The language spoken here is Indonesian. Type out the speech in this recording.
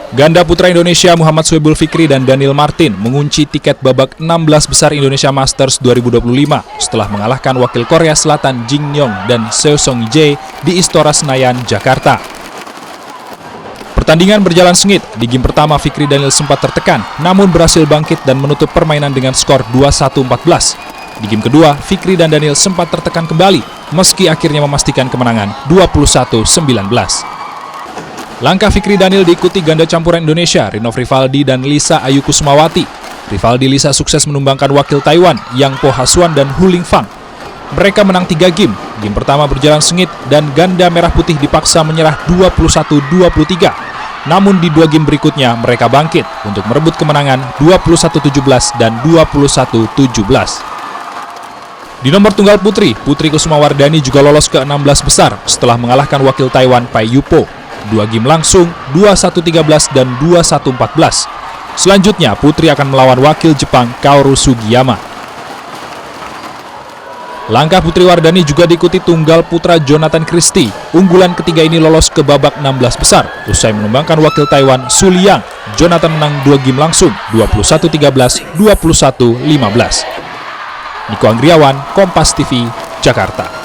Ganda putra Indonesia Muhammad Sohibul Fikri dan Daniel Martin mengunci tiket babak 16 besar Indonesia Masters 2025 setelah mengalahkan wakil Korea Selatan Jin Young dan Seo Sung Jae di Istora Senayan, Jakarta. Pertandingan berjalan sengit. Di game pertama Fikri Daniel sempat tertekan, namun berhasil bangkit dan menutup permainan dengan skor 21-14. Di game kedua, Fikri dan Daniel sempat tertekan kembali, meski akhirnya memastikan kemenangan 21-19. Langkah Fikri Daniel diikuti ganda campuran Indonesia, Rinov Rivaldi dan Lisa Ayu Kusumawati. Rivaldi-Lisa sukses menumbangkan wakil Taiwan, Yang Po Hasuan dan Hu Lingfang. Mereka menang 3 game. Game pertama berjalan sengit dan ganda merah putih dipaksa menyerah 21-23. Namun di 2 game berikutnya mereka bangkit untuk merebut kemenangan 21-17 dan 21-17. Di nomor tunggal putri, Putri Kusumawardani juga lolos ke 16 besar setelah mengalahkan wakil Taiwan Pai Yupo. 2 game langsung, 21-13 dan 21-14. Selanjutnya, Putri akan melawan wakil Jepang Kaoru Sugiyama. Langkah Putri Wardani juga diikuti tunggal putra Jonathan Christie. Unggulan ketiga ini lolos ke babak 16 besar. Usai menumbangkan wakil Taiwan Su Liang, Jonathan menang 2 game langsung, 21-13, 21-15. Niko Anggriawan, Kompas TV, Jakarta.